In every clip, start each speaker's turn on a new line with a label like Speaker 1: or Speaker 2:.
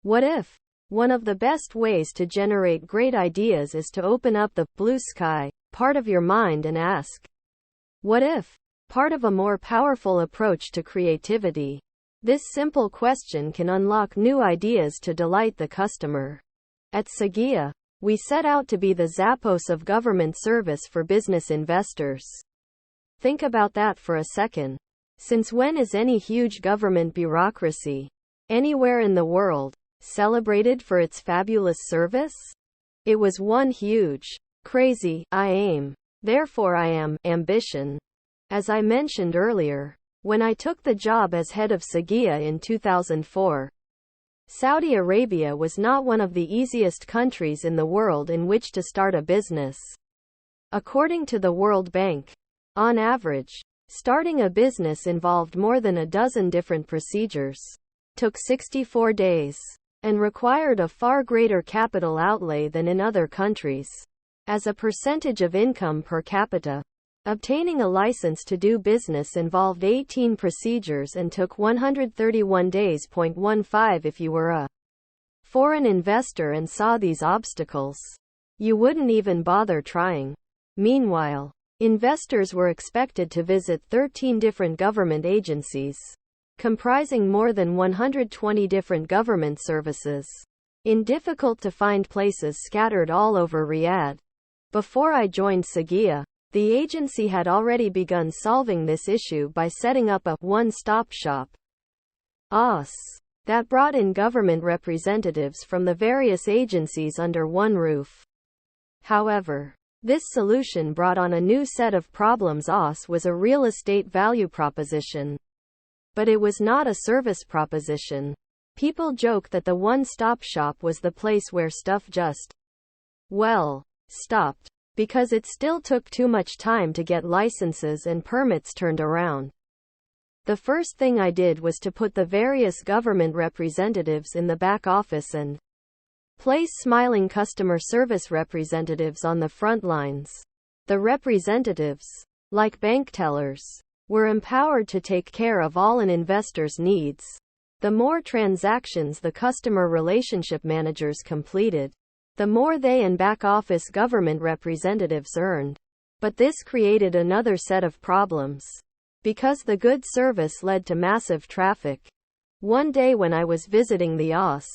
Speaker 1: What if? One of the best ways to generate great ideas is to open up the blue sky part of your mind and ask, what if? Part of a more powerful approach to creativity. This simple question can unlock new ideas to delight the customer. At SAGIA, we set out to be the Zappos of government service for business investors. Think about that for a second. Since when is any huge government bureaucracy, anywhere in the world, celebrated for its fabulous service? It was one huge, crazy, I aim, therefore I am, ambition. As I mentioned earlier, when I took the job as head of SAGIA in 2004, Saudi Arabia was not one of the easiest countries in the world in which to start a business. According to the World Bank, on average, starting a business involved more than a dozen different procedures, took 64 days, and required a far greater capital outlay than in other countries. As a percentage of income per capita, obtaining a license to do business involved 18 procedures and took 131 days. 15 If you were a foreign investor and saw these obstacles, you wouldn't even bother trying. Meanwhile, investors were expected to visit 13 different government agencies, comprising more than 120 different government services, in difficult-to-find places scattered all over Riyadh. Before I joined SAGIA, the agency had already begun solving this issue by setting up a one-stop shop (OS) that brought in government representatives from the various agencies under one roof. However, this solution brought on a new set of problems. OS was a real estate value proposition, but it was not a service proposition. People joke that the one-stop shop was the place where stuff just, well, stopped, because it still took too much time to get licenses and permits turned around. The first thing I did was to put the various government representatives in the back office and place smiling customer service representatives on the front lines. The representatives, like bank tellers, were empowered to take care of all an investor's needs. The more transactions the customer relationship managers completed, the more they and back-office government representatives earned. But this created another set of problems, because the good service led to massive traffic. One day when I was visiting the OS,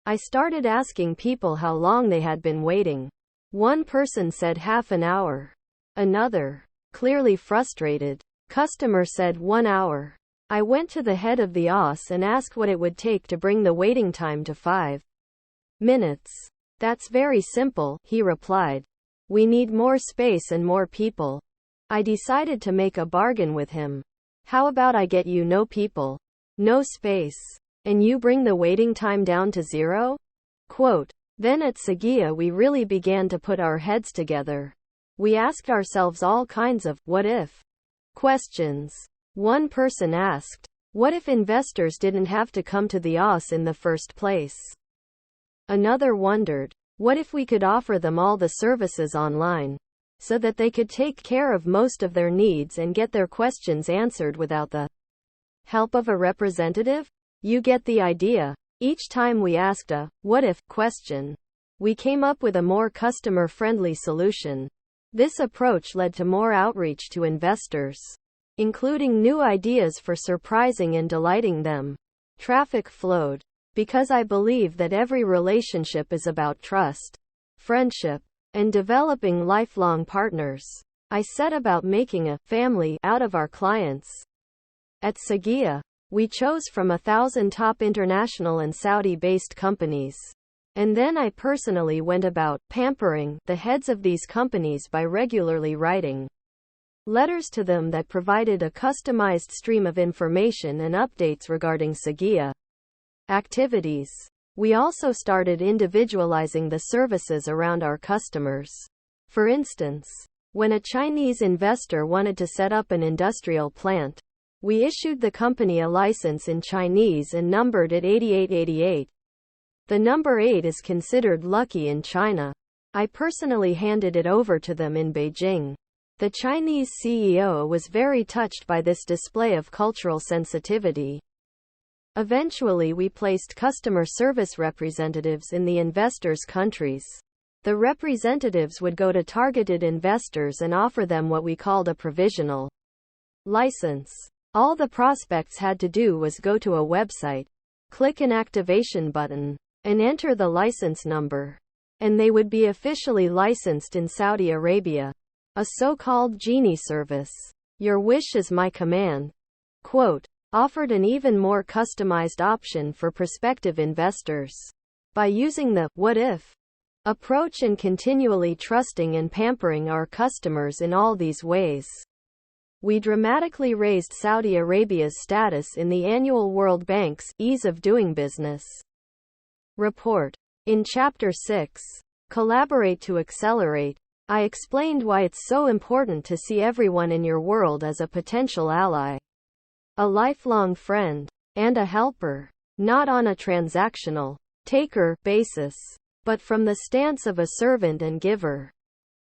Speaker 1: I started asking people how long they had been waiting. One person said half an hour. Another, clearly frustrated, customer said 1 hour. I went to the head of the OS and asked what it would take to bring the waiting time to 5 minutes. That's very simple, he replied. We need more space and more people. I decided to make a bargain with him. How about I get you no people, no space, and you bring the waiting time down to 0? Quote. Then at SAGIA we really began to put our heads together. We asked ourselves all kinds of what if questions. One person asked, what if investors didn't have to come to the OS in the first place? Another wondered, what if we could offer them all the services online, so that they could take care of most of their needs and get their questions answered without the help of a representative? You get the idea. Each time we asked a what if question, we came up with a more customer-friendly solution. This approach led to more outreach to investors, including new ideas for surprising and delighting them. Traffic flowed. Because I believe that every relationship is about trust, friendship, and developing lifelong partners, I set about making a family out of our clients. At SAGIA, we chose from 1,000 top international and Saudi-based companies. And then I personally went about pampering the heads of these companies by regularly writing letters to them that provided a customized stream of information and updates regarding SAGIA activities. We also started individualizing the services around our customers. For instance, when a Chinese investor wanted to set up an industrial plant, we issued the company a license in Chinese and numbered it 8888. The number 8 is considered lucky in China. I personally handed it over to them in Beijing. The Chinese CEO was very touched by this display of cultural sensitivity. Eventually we placed customer service representatives in the investors' countries. The representatives would go to targeted investors and offer them what we called a provisional license. All the prospects had to do was go to a website, click an activation button, and enter the license number, and they would be officially licensed in Saudi Arabia. A so-called genie service, your wish is my command, quote, offered an even more customized option for prospective investors. By using the what if approach and continually trusting and pampering our customers in all these ways, we dramatically raised Saudi Arabia's status in the annual World Bank's Ease of Doing Business report. In Chapter 6, Collaborate to Accelerate, I explained why it's so important to see everyone in your world as a potential ally, a lifelong friend, and a helper, not on a transactional taker basis, but from the stance of a servant and giver.